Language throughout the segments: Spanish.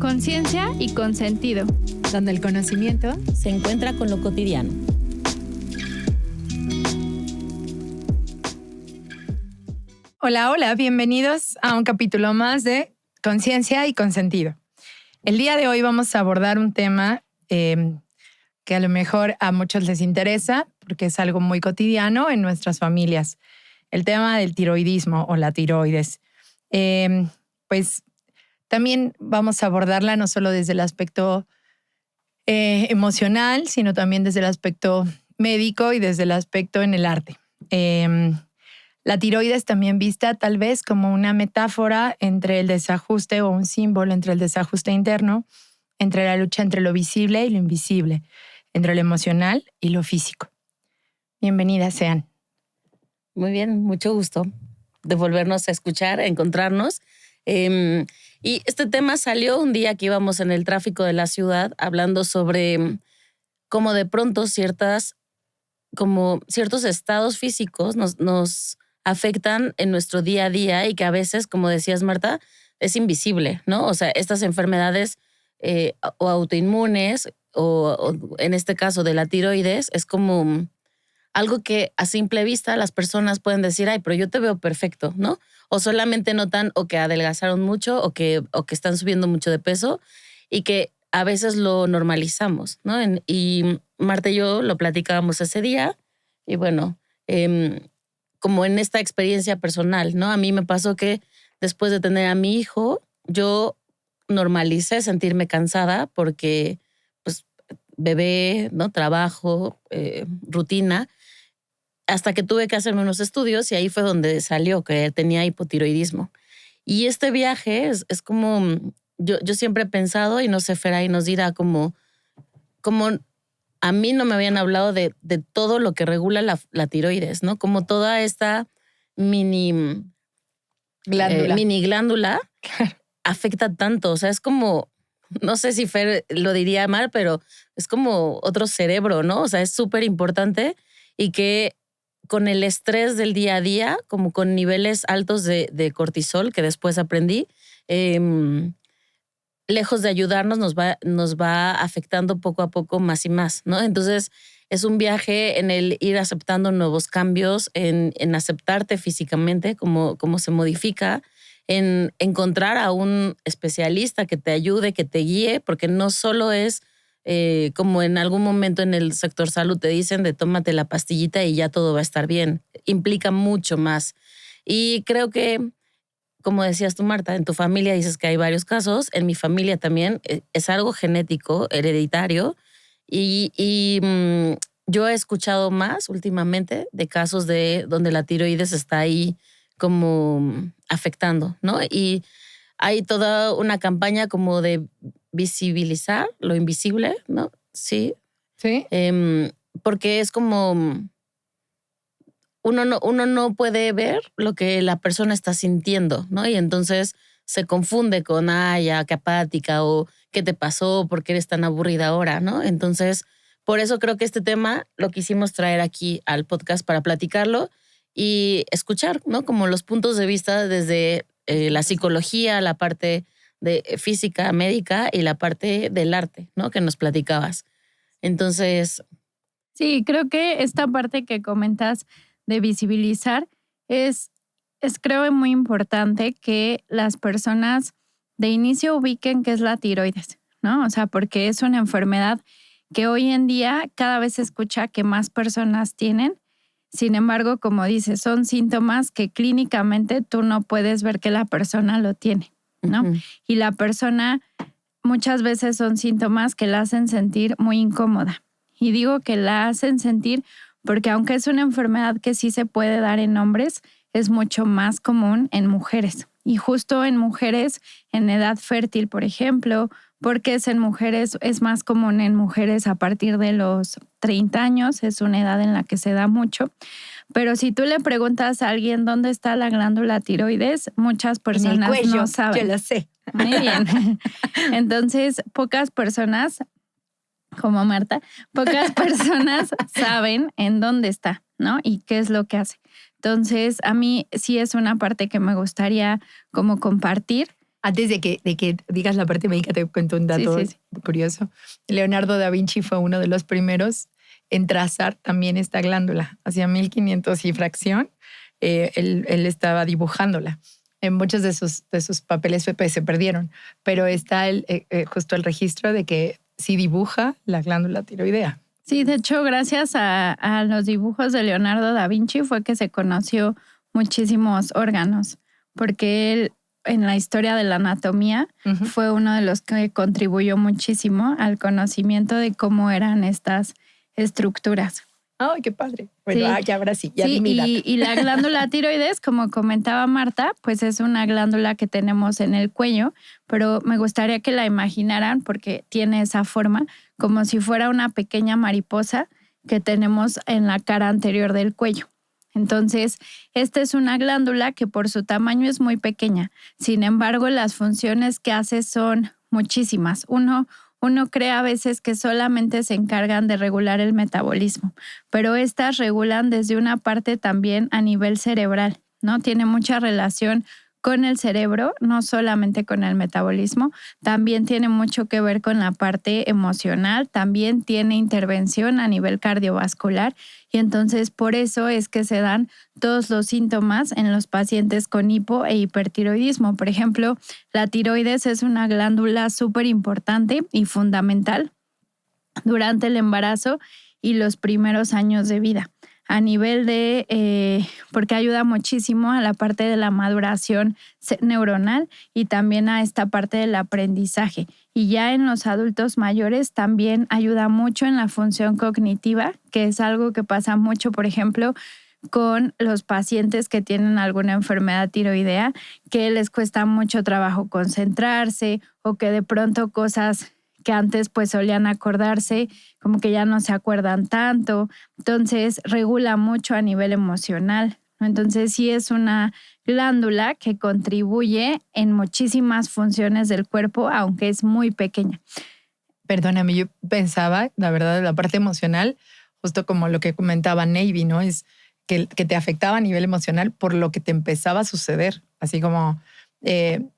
Conciencia y consentido, donde el conocimiento se encuentra con lo cotidiano. Hola, hola, bienvenidos a un capítulo más de Conciencia y Consentido. El día de hoy vamos a abordar un tema que a lo mejor a muchos les interesa porque es algo muy cotidiano en nuestras familias. El tema del tiroidismo o la tiroides. Pues también vamos a abordarla no solo desde el aspecto emocional, sino también desde el aspecto médico y desde el aspecto en el arte. La tiroides también vista tal vez como una metáfora entre el desajuste o un símbolo entre el desajuste interno, entre la lucha entre lo visible y lo invisible, entre lo emocional y lo físico. Bienvenidas sean. Muy bien, mucho gusto de volvernos a escuchar, a encontrarnos. Y este tema salió un día que íbamos en el tráfico de la ciudad hablando sobre cómo de pronto ciertos estados físicos nos afectan en nuestro día a día y que a veces, como decías, Marta, es invisible, ¿no? O sea, estas enfermedades o autoinmunes o en este caso de la tiroides es como algo que a simple vista las personas pueden decir, ay, pero yo te veo perfecto, ¿no? O solamente notan o que adelgazaron mucho o que están subiendo mucho de peso y que a veces lo normalizamos, ¿no? Y Marta y yo lo platicábamos ese día y bueno, como en esta experiencia personal, ¿no? A mí me pasó que después de tener a mi hijo, yo normalicé sentirme cansada porque, pues, bebé, ¿no? Trabajo, rutina, hasta que tuve que hacerme unos estudios y ahí fue donde salió que tenía hipotiroidismo. Y este viaje es como, yo siempre he pensado, y no sé, Feray nos dirá, como a mí no me habían hablado de todo lo que regula la tiroides, ¿no? Como toda esta mini glándula afecta tanto. O sea, es como, no sé si Fer lo diría mal, pero es como otro cerebro, ¿no? O sea, es súper importante y que con el estrés del día a día, como con niveles altos de cortisol, que después aprendí, lejos de ayudarnos, nos va afectando poco a poco más y más, ¿no? Entonces, es un viaje en el ir aceptando nuevos cambios, en aceptarte físicamente, como se modifica, en encontrar a un especialista que te ayude, que te guíe, porque no solo es como en algún momento en el sector salud te dicen de tómate la pastillita y ya todo va a estar bien. Implica mucho más. Y creo que, como decías tú, Marta, en tu familia dices que hay varios casos. En mi familia también es algo genético, hereditario. Y yo he escuchado más últimamente de casos de donde la tiroides está ahí como afectando, ¿no? Y hay toda una campaña como de visibilizar lo invisible, ¿no? Sí. ¿Sí? Porque es como uno no puede ver lo que la persona está sintiendo, ¿no? Y entonces se confunde con, ya, qué apática o qué te pasó, por qué eres tan aburrida ahora, ¿no? Entonces, por eso creo que este tema lo quisimos traer aquí al podcast para platicarlo y escuchar, ¿no? Como los puntos de vista desde la psicología, la parte de física, médica y la parte del arte, ¿no? Que nos platicabas. Entonces... Sí, creo que esta parte que comentas de visibilizar es creo muy importante que las personas de inicio ubiquen qué es la tiroides, ¿no? O sea, porque es una enfermedad que hoy en día cada vez se escucha que más personas tienen. Sin embargo, como dices, son síntomas que clínicamente tú no puedes ver que la persona lo tiene, ¿no? Uh-huh. Y la persona muchas veces son síntomas que la hacen sentir muy incómoda. Y digo que la hacen sentir porque aunque es una enfermedad que sí se puede dar en hombres, es mucho más común en mujeres. Y justo en mujeres en edad fértil, por ejemplo, porque es más común en mujeres a partir de los 30 años, es una edad en la que se da mucho. Pero si tú le preguntas a alguien dónde está la glándula tiroides, muchas personas en el cuello, no saben. Yo lo sé. Muy bien. Entonces, pocas personas, como Marta, pocas personas saben en dónde está, ¿no? Y qué es lo que hace. Entonces, a mí sí es una parte que me gustaría como compartir Antes de que digas la parte médica, te cuento un dato Sí. curioso. Leonardo da Vinci fue uno de los primeros en trazar también esta glándula. Hacia 1500 y fracción, él estaba dibujándola. En muchos de sus papeles se perdieron, pero está justo el registro de que sí dibuja la glándula tiroidea. Sí, de hecho, gracias a los dibujos de Leonardo da Vinci fue que se conoció muchísimos órganos, porque él en la historia de la anatomía fue uno de los que contribuyó muchísimo al conocimiento de cómo eran estas estructuras. ¡Ay, qué padre! Bueno, Sí. ya ahora sí, ya Sí, mira. y la glándula tiroides, como comentaba Marta, pues es una glándula que tenemos en el cuello, pero me gustaría que la imaginaran porque tiene esa forma, como si fuera una pequeña mariposa que tenemos en la cara anterior del cuello. Entonces, esta es una glándula que por su tamaño es muy pequeña. Sin embargo, las funciones que hace son muchísimas. Uno cree a veces que solamente se encargan de regular el metabolismo, pero estas regulan desde una parte también a nivel cerebral, ¿no? Tiene mucha relación con el cerebro, no solamente con el metabolismo, también tiene mucho que ver con la parte emocional, también tiene intervención a nivel cardiovascular y entonces por eso es que se dan todos los síntomas en los pacientes con hipo e hipertiroidismo. Por ejemplo, la tiroides es una glándula súper importante y fundamental durante el embarazo y los primeros años de vida. A nivel porque ayuda muchísimo a la parte de la maduración neuronal y también a esta parte del aprendizaje. Y ya en los adultos mayores también ayuda mucho en la función cognitiva, que es algo que pasa mucho, por ejemplo, con los pacientes que tienen alguna enfermedad tiroidea, que les cuesta mucho trabajo concentrarse o que de pronto cosas que antes pues solían acordarse, como que ya no se acuerdan tanto. Entonces regula mucho a nivel emocional, ¿no? Entonces sí es una glándula que contribuye en muchísimas funciones del cuerpo, aunque es muy pequeña. Perdóname, yo pensaba, la verdad, la parte emocional, justo como lo que comentaba Navy, ¿no? Es que te afectaba a nivel emocional por lo que te empezaba a suceder. Así como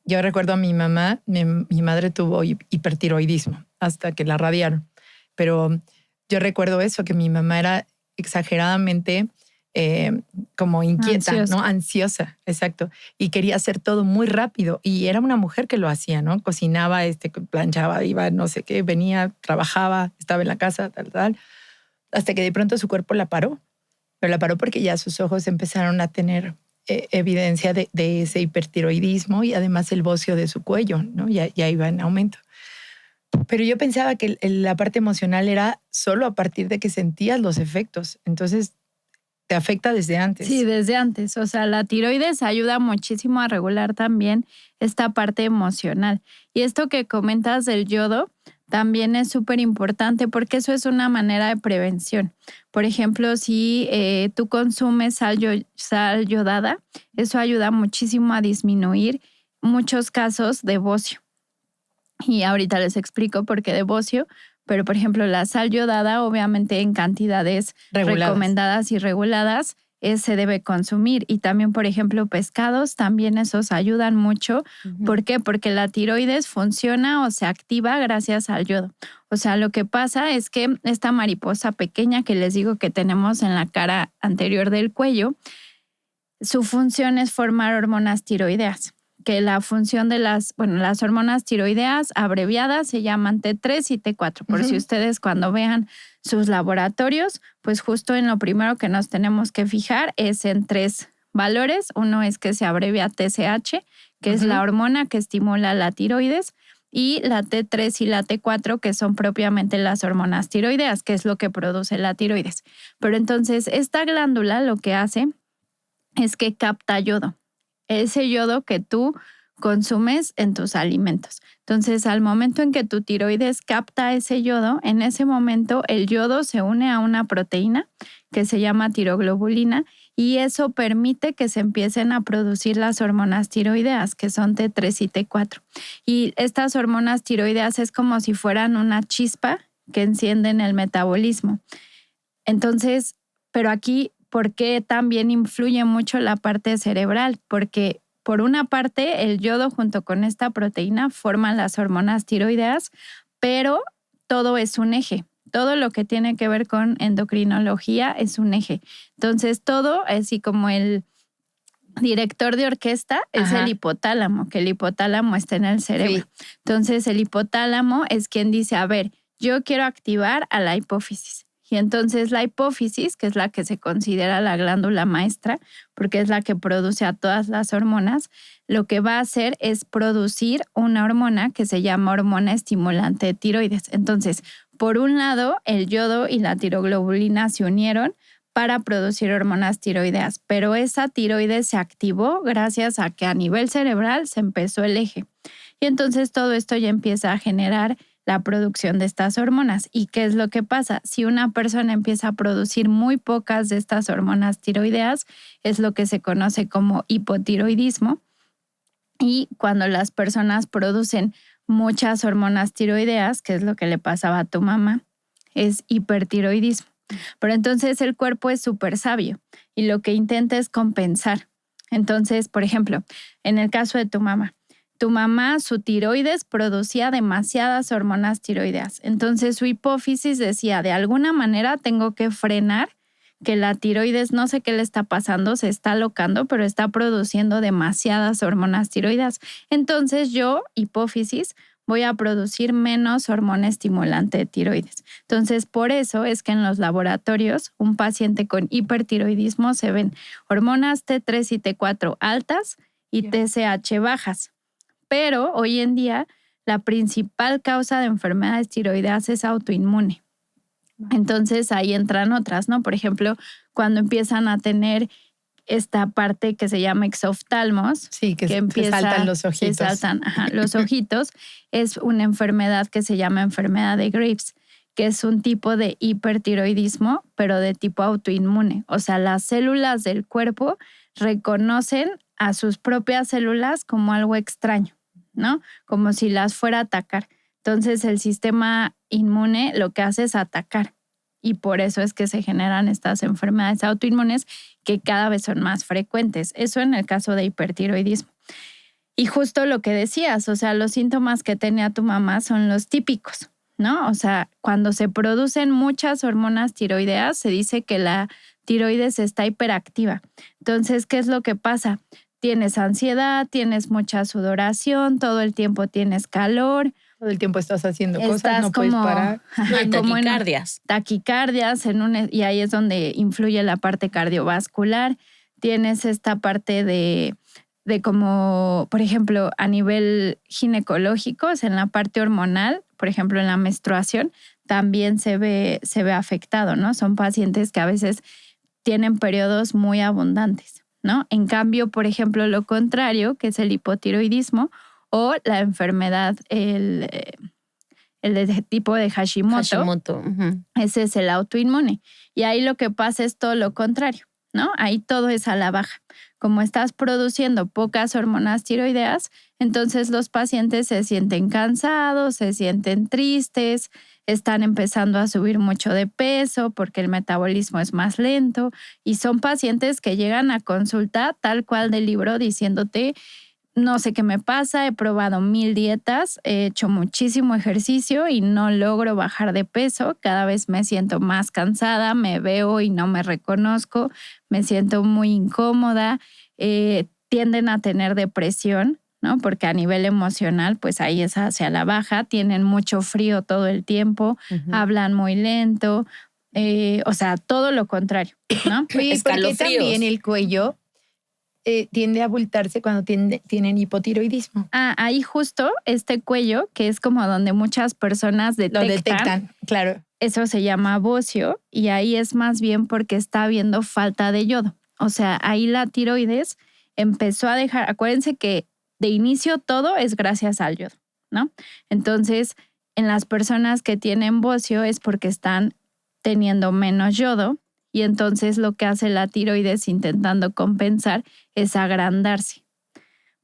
yo recuerdo a mi mamá, mi madre tuvo hipertiroidismo hasta que la radiaron. Pero yo recuerdo eso, que mi mamá era exageradamente como inquieta, Ansiosa. ¿no? Ansiosa, exacto. Y quería hacer todo muy rápido. Y era una mujer que lo hacía, ¿no? Cocinaba, planchaba, iba, no sé qué, venía, trabajaba, estaba en la casa, tal. Hasta que de pronto su cuerpo la paró. Pero la paró porque ya sus ojos empezaron a tener evidencia de ese hipertiroidismo y además el bocio de su cuello, ¿no? Ya iba en aumento. Pero yo pensaba que la parte emocional era solo a partir de que sentías los efectos. Entonces, te afecta desde antes. Sí, desde antes. O sea, la tiroides ayuda muchísimo a regular también esta parte emocional. Y esto que comentas del yodo también es súper importante porque eso es una manera de prevención. Por ejemplo, si tú consumes sal yodada, eso ayuda muchísimo a disminuir muchos casos de bocio. Y ahorita les explico por qué de bocio, pero por ejemplo la sal yodada obviamente en cantidades recomendadas y reguladas se debe consumir. Y también, por ejemplo, pescados, también esos ayudan mucho. ¿Por qué? Porque la tiroides funciona o se activa gracias al yodo. O sea, lo que pasa es que esta mariposa pequeña que les digo que tenemos en la cara anterior del cuello, su función es formar hormonas tiroideas, que la función de las hormonas tiroideas abreviadas se llaman T3 y T4. Por si ustedes cuando vean sus laboratorios, pues justo en lo primero que nos tenemos que fijar es en 3 valores. Uno es que se abrevia TSH, que es la hormona que estimula la tiroides, y la T3 y la T4, que son propiamente las hormonas tiroideas, que es lo que produce la tiroides. Pero entonces esta glándula lo que hace es que capta yodo. Ese yodo que tú consumes en tus alimentos. Entonces, al momento en que tu tiroides capta ese yodo, en ese momento el yodo se une a una proteína que se llama tiroglobulina y eso permite que se empiecen a producir las hormonas tiroideas, que son T3 y T4. Y estas hormonas tiroideas es como si fueran una chispa que encienden el metabolismo. Entonces, pero aquí, ¿por qué también influye mucho la parte cerebral? Porque por una parte, el yodo junto con esta proteína forman las hormonas tiroideas, pero todo es un eje. Todo lo que tiene que ver con endocrinología es un eje. Entonces, todo, así como el director de orquesta, es el hipotálamo, que el hipotálamo está en el cerebro. Sí. Entonces, el hipotálamo es quien dice, a ver, yo quiero activar a la hipófisis. Y entonces la hipófisis, que es la que se considera la glándula maestra, porque es la que produce a todas las hormonas, lo que va a hacer es producir una hormona que se llama hormona estimulante de tiroides. Entonces, por un lado, el yodo y la tiroglobulina se unieron para producir hormonas tiroideas, pero esa tiroides se activó gracias a que a nivel cerebral se empezó el eje. Y entonces todo esto ya empieza a generar la producción de estas hormonas. ¿Y qué es lo que pasa? Si una persona empieza a producir muy pocas de estas hormonas tiroideas, es lo que se conoce como hipotiroidismo. Y cuando las personas producen muchas hormonas tiroideas, que es lo que le pasaba a tu mamá, es hipertiroidismo. Pero entonces el cuerpo es súper sabio y lo que intenta es compensar. Entonces, por ejemplo, en el caso de tu mamá, su tiroides producía demasiadas hormonas tiroideas. Entonces su hipófisis decía, de alguna manera tengo que frenar que la tiroides, no sé qué le está pasando, se está alocando, pero está produciendo demasiadas hormonas tiroideas. Entonces yo, hipófisis, voy a producir menos hormona estimulante de tiroides. Entonces, por eso es que en los laboratorios, un paciente con hipertiroidismo se ven hormonas T3 y T4 altas y TSH bajas. Pero hoy en día la principal causa de enfermedades tiroideas es autoinmune. Entonces ahí entran otras, ¿no? Por ejemplo, cuando empiezan a tener esta parte que se llama exoftalmos. Sí, que se saltan los ojitos. Se saltan, los ojitos. Es una enfermedad que se llama enfermedad de Graves, que es un tipo de hipertiroidismo, pero de tipo autoinmune. O sea, las células del cuerpo reconocen a sus propias células como algo extraño, ¿no? Como si las fuera a atacar. Entonces el sistema inmune lo que hace es atacar y por eso es que se generan estas enfermedades autoinmunes que cada vez son más frecuentes. Eso en el caso de hipertiroidismo. Y justo lo que decías, o sea, los síntomas que tenía tu mamá son los típicos, ¿no? O sea, cuando se producen muchas hormonas tiroideas, se dice que la tiroides está hiperactiva. Entonces, ¿qué es lo que pasa? Tienes ansiedad, tienes mucha sudoración, todo el tiempo tienes calor. Todo el tiempo estás haciendo cosas, no puedes parar. Taquicardias. Taquicardias, y ahí es donde influye la parte cardiovascular. Tienes esta parte de como, por ejemplo, a nivel ginecológico, en la parte hormonal, por ejemplo, en la menstruación, también se ve afectado, ¿no? Son pacientes que a veces tienen periodos muy abundantes, ¿no? En cambio, por ejemplo, lo contrario, que es el hipotiroidismo o la enfermedad, el de tipo de Hashimoto. Ese es el autoinmune. Y ahí lo que pasa es todo lo contrario, ¿no? Ahí todo es a la baja. Como estás produciendo pocas hormonas tiroideas, entonces los pacientes se sienten cansados, se sienten tristes, están empezando a subir mucho de peso porque el metabolismo es más lento y son pacientes que llegan a consulta tal cual del libro diciéndote, no sé qué me pasa, he probado 1000 dietas, he hecho muchísimo ejercicio y no logro bajar de peso, cada vez me siento más cansada, me veo y no me reconozco, me siento muy incómoda, tienden a tener depresión, ¿no? Porque a nivel emocional, pues ahí es hacia la baja, tienen mucho frío todo el tiempo, hablan muy lento, o sea, todo lo contrario, ¿no? Oye, ¿por qué también el cuello tiende a abultarse cuando tienen hipotiroidismo? Ahí justo este cuello, que es como donde muchas personas Lo detectan, claro. Eso se llama bocio y ahí es más bien porque está habiendo falta de yodo. O sea, ahí la tiroides empezó a dejar, acuérdense que de inicio todo es gracias al yodo, ¿no? Entonces, en las personas que tienen bocio es porque están teniendo menos yodo y entonces lo que hace la tiroides intentando compensar es agrandarse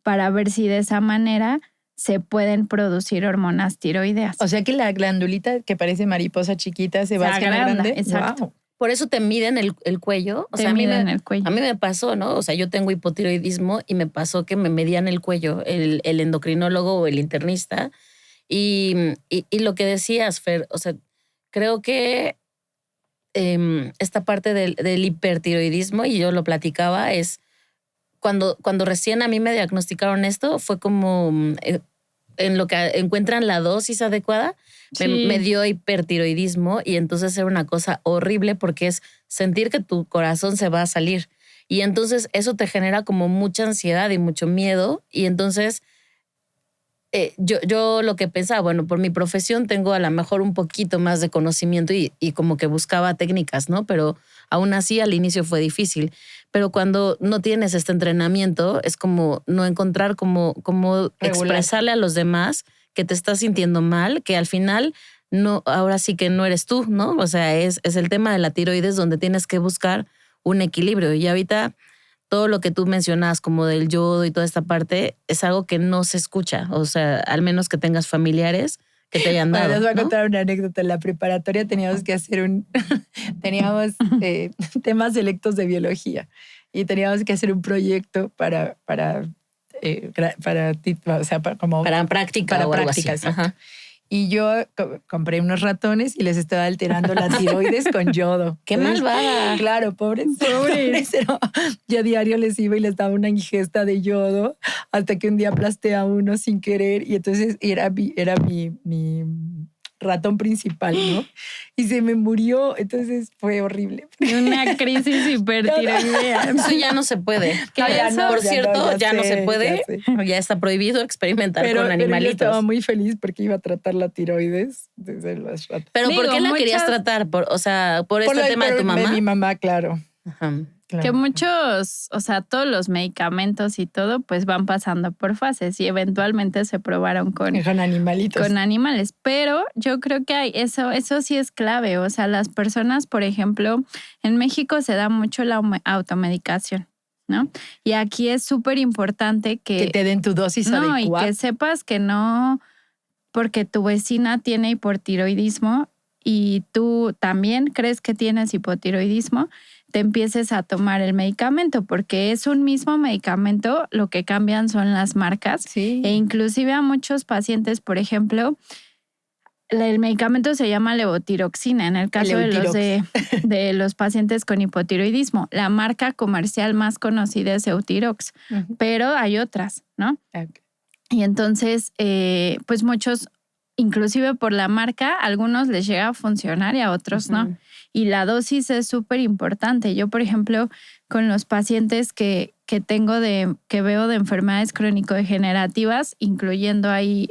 para ver si de esa manera se pueden producir hormonas tiroideas. O sea que la glandulita que parece mariposa chiquita se va haciendo grande. Exacto. Wow. Por eso te miden el cuello. O Te sea, miden el cuello. A mí me pasó, ¿no? O sea, yo tengo hipotiroidismo y me pasó que me medían el cuello el endocrinólogo o el internista. Y lo que decías, Fer, o sea, creo que esta parte del hipertiroidismo, y yo lo platicaba, es cuando recién a mí me diagnosticaron esto, fue como en lo que encuentran la dosis adecuada, Sí. me dio hipertiroidismo y entonces era una cosa horrible porque es sentir que tu corazón se va a salir. Y entonces eso te genera como mucha ansiedad y mucho miedo. Y entonces yo lo que pensaba, bueno, por mi profesión tengo a lo mejor un poquito más de conocimiento y como que buscaba técnicas, ¿no? Pero aún así al inicio fue difícil. Pero cuando no tienes este entrenamiento es como no encontrar cómo expresarle a los demás que te estás sintiendo mal, que al final no, ahora sí que no eres tú, ¿no? O sea, es el tema de la tiroides donde tienes que buscar un equilibrio. Y ahorita todo lo que tú mencionas como del yodo y toda esta parte es algo que no se escucha. O sea, al menos que tengas familiares que te hayan dado. Bueno, les voy a ¿no? contar una anécdota. En la preparatoria teníamos que hacer teníamos temas selectos de biología y teníamos que hacer un proyecto para práctica para o algo así. prácticas. Ajá. Y yo compré unos ratones y les estaba alterando la tiroides con yodo. ¡Qué Entonces, malvada! Claro, pobres. Pero yo a diario les iba y les daba una ingesta de yodo hasta que un día aplasté a uno sin querer y entonces era mi ratón principal, ¿no? Y se me murió, entonces fue horrible. Una crisis hipertiroidea. Eso ya no se puede. Que eso, por cierto, ya no se puede. sé. Ya está prohibido experimentar Pero con yo animalitos. estaba muy feliz porque iba a tratar la tiroides desde los ratos. Pero ¿por Digo, qué la muchas- querías tratar? Por este tema de tu mamá. Mi mamá, claro. Ajá. Claro. Que muchos, o sea, todos los medicamentos y todo, pues van pasando por fases y eventualmente se probaron con animalitos. con animales. Pero yo creo que hay eso sí es clave. O sea, las personas, por ejemplo, en México se da mucho la automedicación, ¿no? Y aquí es súper importante que te den tu dosis no, y adecuada. que sepas que no, porque tu vecina tiene hipotiroidismo y tú también crees que tienes hipotiroidismo, te empieces a tomar el medicamento, porque es un mismo medicamento, lo que cambian son las marcas. Sí. E inclusive a muchos pacientes, por ejemplo, el medicamento se llama levotiroxina, en el caso de los pacientes con hipotiroidismo. La marca comercial más conocida es Eutirox, pero hay otras, ¿no? Okay. Y entonces, pues muchos, inclusive por la marca, a algunos les llega a funcionar y a otros no. Y la dosis es súper importante. Yo, por ejemplo, con los pacientes que tengo que veo de enfermedades crónico-degenerativas, incluyendo ahí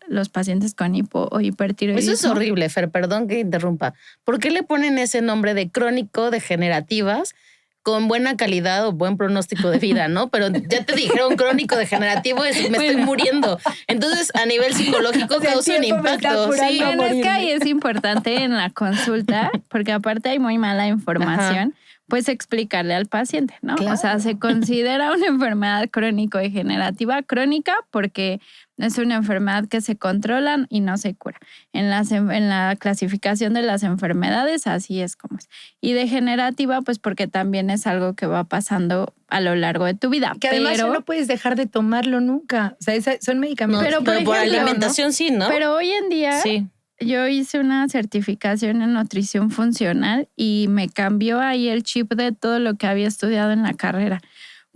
los pacientes con hipertiroidismo. Eso es horrible, Fer, perdón que interrumpa. ¿Por qué le ponen ese nombre de crónico-degenerativas con buena calidad o buen pronóstico de vida, ¿no? Pero ya te dijeron crónico-degenerativo, me estoy muriendo. Entonces, a nivel psicológico causa un impacto. Sí. Bueno, es que ahí es importante en la consulta, porque aparte hay muy mala información, pues explicarle al paciente, ¿no? Claro. O sea, se considera una enfermedad crónico-degenerativa crónica porque es una enfermedad que se controla y no se cura. En la clasificación de las enfermedades, así es como es. Y degenerativa, pues porque también es algo que va pasando a lo largo de tu vida. Que además no puedes dejar de tomarlo nunca. O sea, son medicamentos. No, pero por ejemplo, alimentación sí, ¿no? Pero hoy en día sí. Yo hice una certificación en nutrición funcional y me cambió ahí el chip de todo lo que había estudiado en la carrera.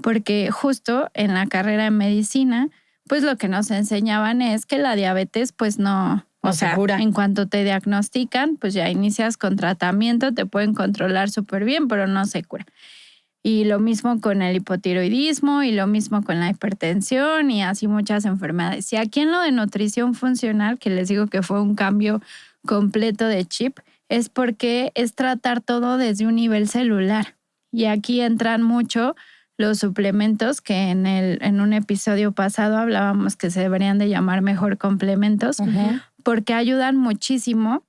Porque justo en la carrera de medicina, pues lo que nos enseñaban es que la diabetes pues no se cura. En cuanto te diagnostican, pues ya inicias con tratamiento, te pueden controlar súper bien, pero no se cura. Y lo mismo con el hipotiroidismo y lo mismo con la hipertensión y así muchas enfermedades. Y aquí en lo de nutrición funcional, que les digo que fue un cambio completo de chip, es porque es tratar todo desde un nivel celular. Y aquí entran mucho los suplementos que en un episodio pasado hablábamos que se deberían de llamar mejor complementos, porque ayudan muchísimo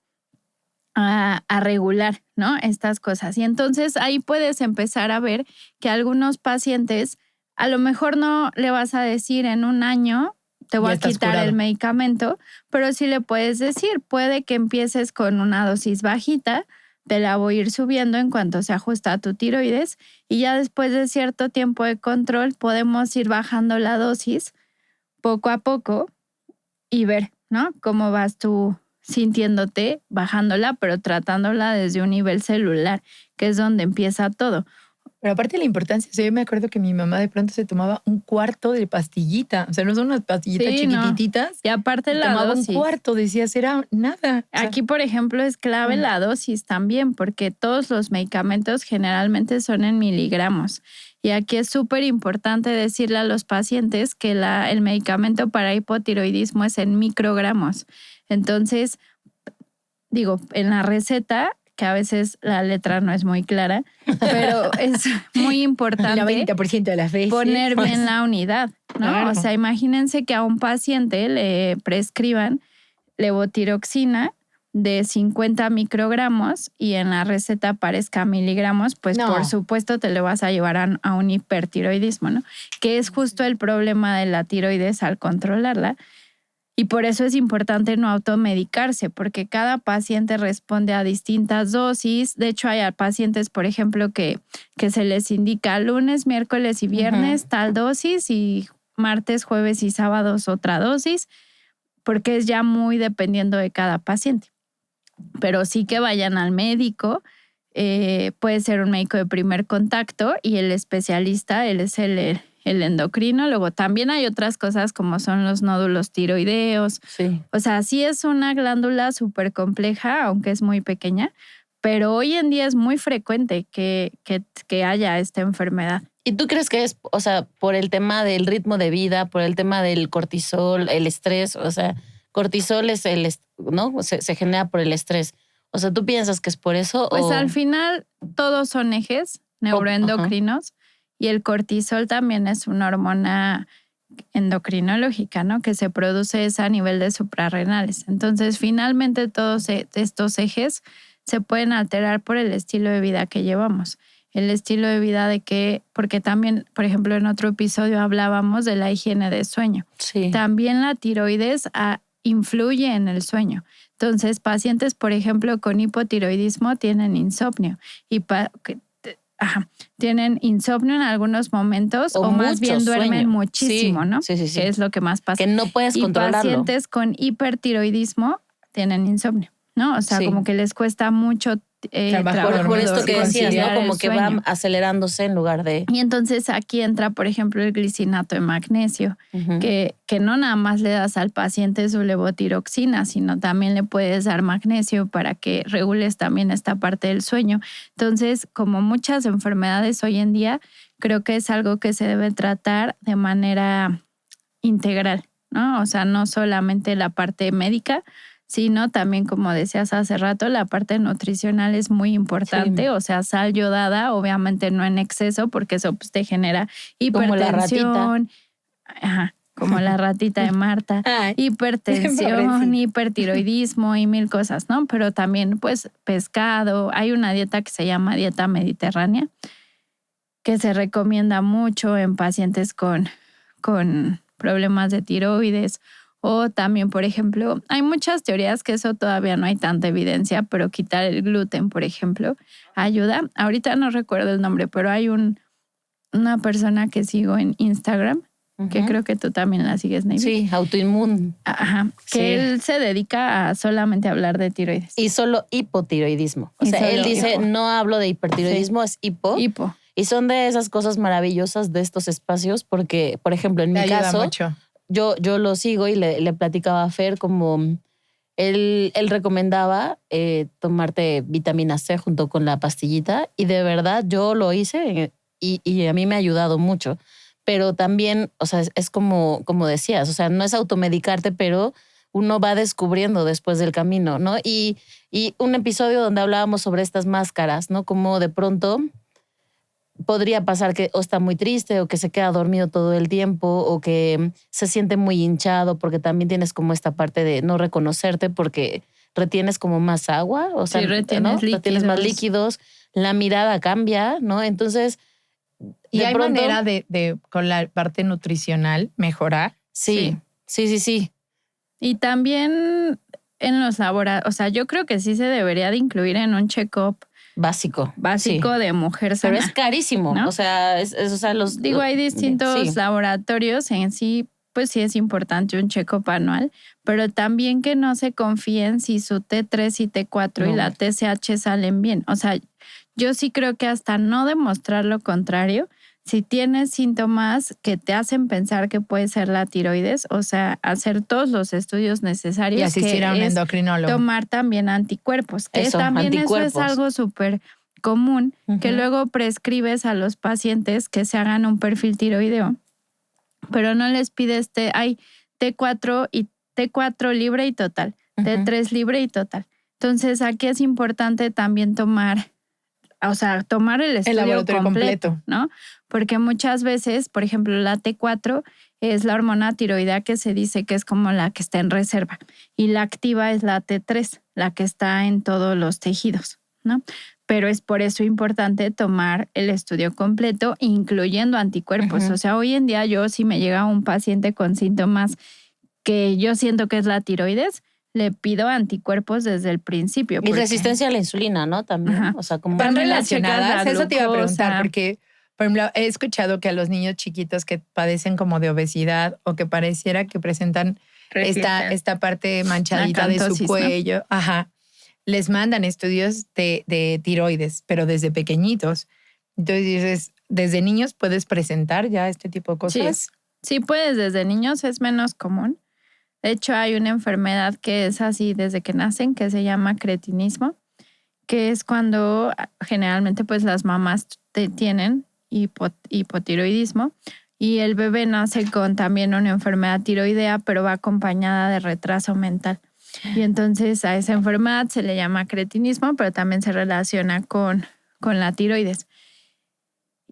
a regular, ¿no? Estas cosas. Y entonces ahí puedes empezar a ver que algunos pacientes, a lo mejor no le vas a decir en un año, te voy a quitar el medicamento, pero sí le puedes decir, puede que empieces con una dosis bajita, te la voy a ir subiendo en cuanto se ajusta a tu tiroides y ya después de cierto tiempo de control podemos ir bajando la dosis poco a poco y ver, ¿no? Cómo vas tú sintiéndote bajándola, pero tratándola desde un nivel celular, que es donde empieza todo. Pero aparte de la importancia, o sea, yo me acuerdo que mi mamá de pronto se tomaba un cuarto de pastillita. O sea, no son unas pastillitas chiquititas. No. Y aparte la tomaba dosis. un cuarto, decías, era nada. O sea, aquí, por ejemplo, es clave la dosis también, porque todos los medicamentos generalmente son en miligramos. Y aquí es súper importante decirle a los pacientes que el medicamento para hipotiroidismo es en microgramos. Entonces, digo, en la receta, que a veces la letra no es muy clara, pero es muy importante 90% de las veces poner bien la unidad, ¿no? Claro. O sea, imagínense que a un paciente le prescriban levotiroxina de 50 microgramos y en la receta aparezca miligramos, pues No. por supuesto te lo vas a llevar a un hipertiroidismo, ¿no? Que es justo el problema de la tiroides al controlarla. Y por eso es importante no automedicarse, porque cada paciente responde a distintas dosis. De hecho, hay pacientes, por ejemplo, que se les indica lunes, miércoles y viernes tal dosis y martes, jueves y sábados otra dosis, porque es ya muy dependiendo de cada paciente. Pero sí que vayan al médico, puede ser un médico de primer contacto y el especialista, él es el endocrino. Luego también hay otras cosas como son los nódulos tiroideos. Sí. O sea, sí es una glándula súper compleja, aunque es muy pequeña, pero hoy en día es muy frecuente que haya esta enfermedad. ¿Y tú crees que es, o sea, por el tema del ritmo de vida, por el tema del cortisol, el estrés? O sea, cortisol es ¿no? Se genera por el estrés. O sea, ¿tú piensas que es por eso? Pues o... al final todos son ejes neuroendocrinos y el cortisol también es una hormona endocrinológica, ¿no? Que se produce a nivel de suprarrenales. Entonces, finalmente todos estos ejes se pueden alterar por el estilo de vida que llevamos. El estilo de vida porque también, por ejemplo, en otro episodio hablábamos de la higiene de sueño. Sí. También la tiroides influye en el sueño. Entonces, pacientes, por ejemplo, con hipotiroidismo tienen insomnio tienen insomnio en algunos momentos o más bien duermen sueño. muchísimo, Sí, ¿no? sí. Que es lo que más pasa. Que no puedes controlarlo. Y pacientes con hipertiroidismo tienen insomnio, ¿no? O sea, como que les cuesta mucho trabajar. Por esto que decías, ¿no? Como que va sueño. acelerándose en lugar de... Y entonces aquí entra, por ejemplo, el glicinato de magnesio, que no nada más le das al paciente su levotiroxina, sino también le puedes dar magnesio para que regules también esta parte del sueño. Entonces, como muchas enfermedades hoy en día, creo que es algo que se debe tratar de manera integral, ¿no? O sea, no solamente la parte médica, sino también, como decías hace rato, la parte nutricional es muy importante. Sí. O sea, sal yodada, obviamente no en exceso, porque eso pues, te genera hipertensión. Como la ratita de Marta. Hipertensión, hipertiroidismo y mil cosas, ¿no? Pero también, pues, pescado. Hay una dieta que se llama dieta mediterránea, que se recomienda mucho en pacientes con problemas de tiroides. O también, por ejemplo, hay muchas teorías que eso todavía no hay tanta evidencia, pero quitar el gluten, por ejemplo, ayuda. Ahorita no recuerdo el nombre, pero hay una persona que sigo en Instagram, que creo que tú también la sigues, Navy. Sí, autoinmune. Que él se dedica a solamente hablar de tiroides. Y solo hipotiroidismo. O sea, él dice, no hablo de hipertiroidismo, es hipo. Y son de esas cosas maravillosas de estos espacios porque, por ejemplo, en mi caso... Mucho. Yo lo sigo y le platicaba a Fer como él recomendaba tomarte vitamina C junto con la pastillita y de verdad yo lo hice y a mí me ha ayudado mucho. Pero también, o sea, es como decías, o sea, no es automedicarte, pero uno va descubriendo después del camino, ¿no? Y un episodio donde hablábamos sobre estas máscaras, ¿no? Como de pronto... podría pasar que o está muy triste o que se queda dormido todo el tiempo o que se siente muy hinchado porque también tienes como esta parte de no reconocerte porque retienes como más agua, o sea, retienes más líquidos, la mirada cambia, ¿no? Entonces, ¿y hay manera de con la parte nutricional mejorar? Sí. Y también en los laboratorios, o sea, yo creo que sí se debería de incluir en un check-up Básico. básico Sí. de mujer Pero sana. es carísimo. ¿No? O sea, o sea, Digo, hay distintos sí. laboratorios en sí, pues sí es importante un check-up anual, pero también que no se confíen si su T3 y T4 y la TSH salen bien. O sea, yo sí creo que hasta no demostrar lo contrario, si tienes síntomas que te hacen pensar que puede ser la tiroides, o sea, hacer todos los estudios necesarios. Y asistir a un es endocrinólogo. tomar también anticuerpos, que Eso, también anticuerpos. eso es algo súper común, que Ujú. luego prescribes a los pacientes que se hagan un perfil tiroideo, pero no les pides T4 y T4 libre y total, T3 libre y total. Entonces, aquí es importante también tomar el estudio laboratorio completo, ¿no? Porque muchas veces, por ejemplo, la T4 es la hormona tiroidea que se dice que es como la que está en reserva y la activa es la T3, la que está en todos los tejidos, ¿no? Pero es por eso importante tomar el estudio completo, incluyendo anticuerpos. Ujú. O sea, hoy en día yo si me llega un paciente con síntomas que yo siento que es la tiroides, le pido anticuerpos desde el principio. Y resistencia a la insulina, ¿no? También. Ajá. O sea, como... Van También le checas relacionadas, la eso te iba a preguntar, glucosa. porque, por ejemplo, he escuchado que a los niños chiquitos que padecen como de obesidad o que pareciera que presentan esta parte manchadita de su Acantosis, ¿no? cuello, les mandan estudios de tiroides, pero desde pequeñitos. Entonces dices, ¿desde niños puedes presentar ya este tipo de cosas? Sí, puedes desde niños, es menos común. De hecho, hay una enfermedad que es así desde que nacen, que se llama cretinismo, que es cuando generalmente pues las mamás tienen hipotiroidismo y el bebé nace con también una enfermedad tiroidea, pero va acompañada de retraso mental. Y entonces a esa enfermedad se le llama cretinismo, pero también se relaciona con la tiroides.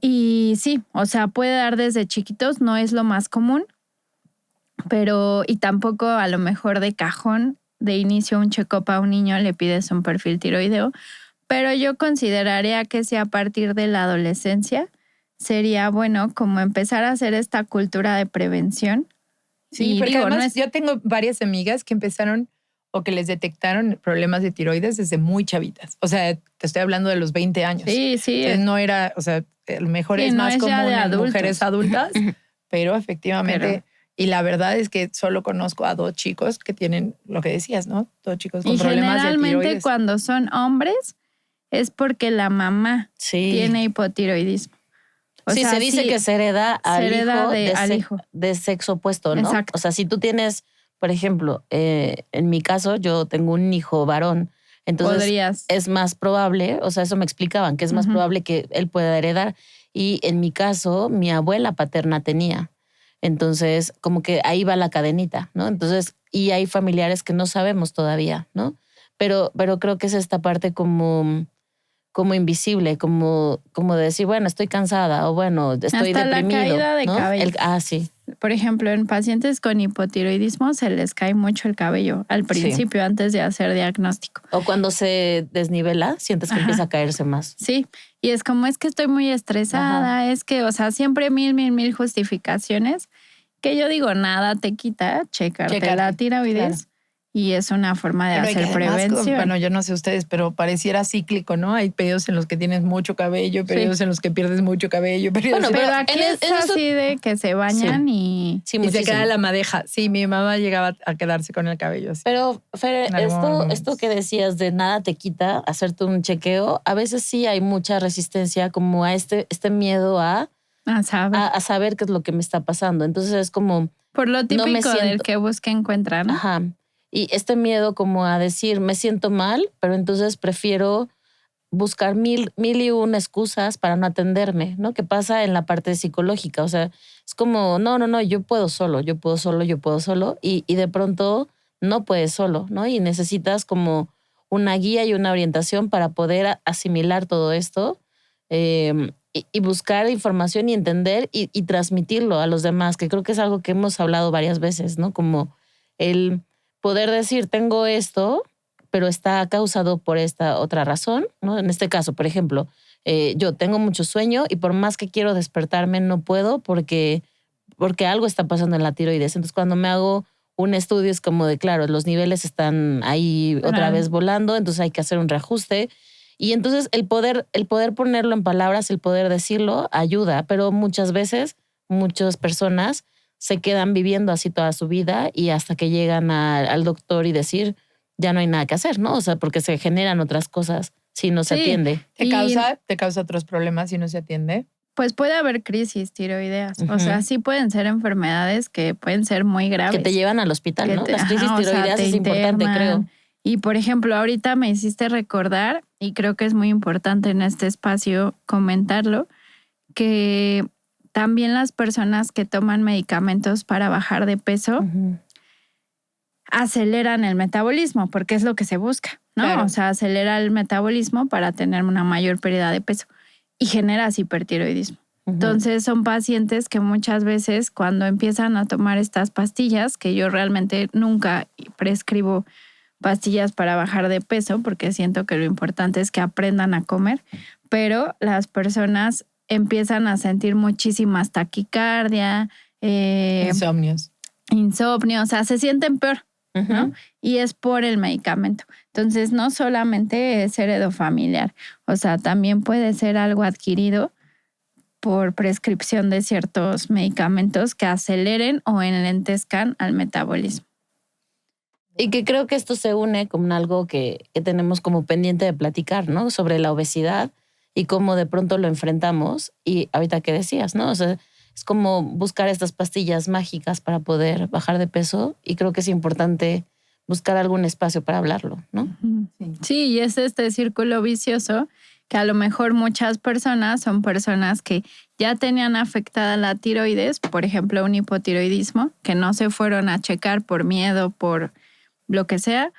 Y sí, o sea, puede dar desde chiquitos, no es lo más común, pero y tampoco a lo mejor de cajón, de inicio un check-up a un niño le pides un perfil tiroideo, pero yo consideraría que si a partir de la adolescencia sería bueno como empezar a hacer esta cultura de prevención. Sí, Y porque digo, además no es- yo tengo varias amigas que empezaron o que les detectaron problemas de tiroides desde muy chavitas. O sea, te estoy hablando de los 20 años. Sí, sí. Entonces no era, o sea, a lo mejor Sí, es no más es ya común de en adultos. mujeres adultas, pero efectivamente, y la verdad es que solo conozco a 2 chicos que tienen lo que decías, ¿no? 2 chicos con Y problemas de generalmente tiroides. cuando son hombres es porque la mamá Sí. tiene hipotiroidismo. O sí, sea, se dice que se hereda al se hereda hijo, al hijo. de sexo opuesto, ¿no? Exacto. O sea, si tú tienes, por ejemplo, en mi caso, yo tengo un hijo varón, entonces Podrías. es más probable, o sea, eso me explicaban, que es más Ujú. probable que él pueda heredar. Y en mi caso, mi abuela paterna tenía. Entonces, como que ahí va la cadenita, ¿no? Entonces, y hay familiares que no sabemos todavía, ¿no? Pero creo que es esta parte como invisible, como decir, bueno, estoy cansada o bueno, estoy Hasta la deprimido. caída de ¿no? cabello. Sí. Por ejemplo, en pacientes con hipotiroidismo se les cae mucho el cabello al principio, antes de hacer diagnóstico. O cuando se desnivela, sientes que Ajá. empieza a caerse más. Sí, y es como es que estoy muy estresada, es que, o sea, siempre mil justificaciones que yo digo, nada te quita checarte la tiroides. Claro. Y es una forma de hacer prevención. Bueno, yo no sé ustedes, pero pareciera cíclico, ¿no? Hay periodos en los que tienes mucho cabello, periodos en los que pierdes mucho cabello. Bueno, pero aquí es así de que se bañan y se queda la madeja. Sí, mi mamá llegaba a quedarse con el cabello así. Pero, Fer, esto que decías de nada te quita hacerte un chequeo, a veces sí hay mucha resistencia como a este miedo a saber qué es lo que me está pasando. Entonces es como... Por lo típico del que busca encuentra, ¿no? Ajá. Y este miedo como a decir, me siento mal, pero entonces prefiero buscar mil y una excusas para no atenderme, ¿no? Que pasa en la parte psicológica. O sea, es como, no, yo puedo solo. Y de pronto no puedes solo, ¿no? Y necesitas como una guía y una orientación para poder asimilar todo esto y buscar información y entender y transmitirlo a los demás, que creo que es algo que hemos hablado varias veces, ¿no? Como el poder decir, tengo esto, pero está causado por esta otra razón, ¿no? En este caso, por ejemplo, yo tengo mucho sueño y por más que quiero despertarme no puedo porque algo está pasando en la tiroides. Entonces, cuando me hago un estudio es como de, claro, los niveles están ahí otra vez volando, entonces hay que hacer un reajuste. Y entonces el poder ponerlo en palabras, el poder decirlo, ayuda, pero muchas veces, muchas personas se quedan viviendo así toda su vida y hasta que llegan al doctor y decir, ya no hay nada que hacer, ¿no? O sea, porque se generan otras cosas si no se atiende. ¿Te causa otros problemas si no se atiende? Pues puede haber crisis tiroideas. O sea, sí pueden ser enfermedades que pueden ser muy graves. Que te llevan al hospital, ¿no? Las crisis tiroideas es importante, creo. Y por ejemplo, ahorita me hiciste recordar, y creo que es muy importante en este espacio comentarlo, que también las personas que toman medicamentos para bajar de peso aceleran el metabolismo, porque es lo que se busca, ¿no? Claro. O sea, acelera el metabolismo para tener una mayor pérdida de peso y generas hipertiroidismo. Entonces son pacientes que muchas veces cuando empiezan a tomar estas pastillas, que yo realmente nunca prescribo pastillas para bajar de peso, porque siento que lo importante es que aprendan a comer, pero las personas empiezan a sentir muchísimas taquicardia, insomnios, o sea, se sienten peor, ¿no? Y es por el medicamento. Entonces, no solamente es heredofamiliar, o sea, también puede ser algo adquirido por prescripción de ciertos medicamentos que aceleren o enlentezcan al metabolismo. Y que creo que esto se une con algo que tenemos como pendiente de platicar, ¿no? Sobre la obesidad y cómo de pronto lo enfrentamos. Y ahorita que decías, ¿no? O sea, es como buscar estas pastillas mágicas para poder bajar de peso y creo que es importante buscar algún espacio para hablarlo, ¿no? Sí, y es este círculo vicioso que a lo mejor muchas personas son personas que ya tenían afectada la tiroides, por ejemplo, un hipotiroidismo, que no se fueron a checar por miedo, por lo que sea.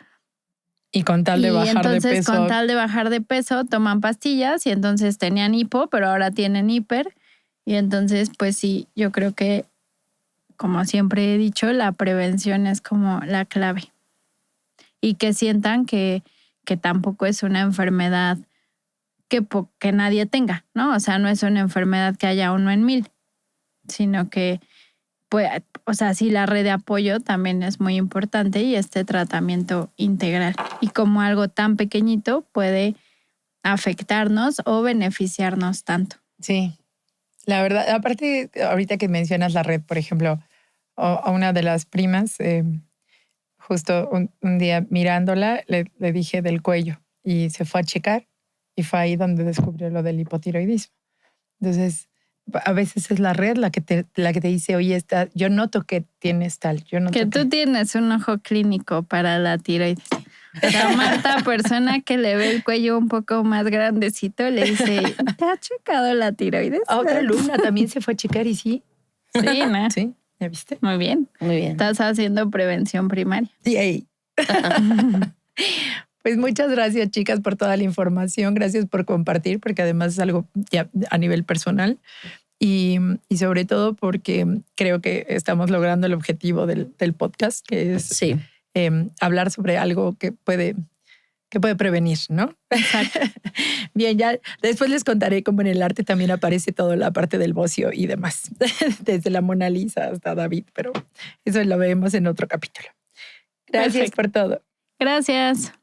Y con tal de bajar de peso. Entonces, con tal de bajar de peso, toman pastillas y entonces tenían hipo, pero ahora tienen hiper. Y entonces, pues sí, yo creo que, como siempre he dicho, la prevención es como la clave. Y que sientan que tampoco es una enfermedad que nadie tenga, ¿no? O sea, no es una enfermedad que haya uno en 1000, sino que, pues, o sea, sí, la red de apoyo también es muy importante y este tratamiento integral. Y como algo tan pequeñito puede afectarnos o beneficiarnos tanto. Sí, la verdad, aparte, ahorita que mencionas la red, por ejemplo, a una de las primas, justo un día mirándola, le dije del cuello y se fue a checar y fue ahí donde descubrió lo del hipotiroidismo. Entonces, a veces es la red la que te dice, oye, yo noto que tienes tal. Tú tienes un ojo clínico para la tiroides. O sea, Marta, persona que le ve el cuello un poco más grandecito, le dice, ¿te ha checado la tiroides? A otra alumna también se fue a checar y sí. Sí, ¿no? Sí, ¿ya viste? Muy bien. Muy bien. Estás haciendo prevención primaria. Sí. Pues muchas gracias, chicas, por toda la información. Gracias por compartir, porque además es algo ya a nivel personal. Y sobre todo porque creo que estamos logrando el objetivo del podcast, que es hablar sobre algo que puede prevenir, ¿no? Exacto. Bien, ya después les contaré cómo en el arte también aparece toda la parte del bocio y demás, desde la Mona Lisa hasta David, pero eso lo vemos en otro capítulo. Gracias por todo. Gracias.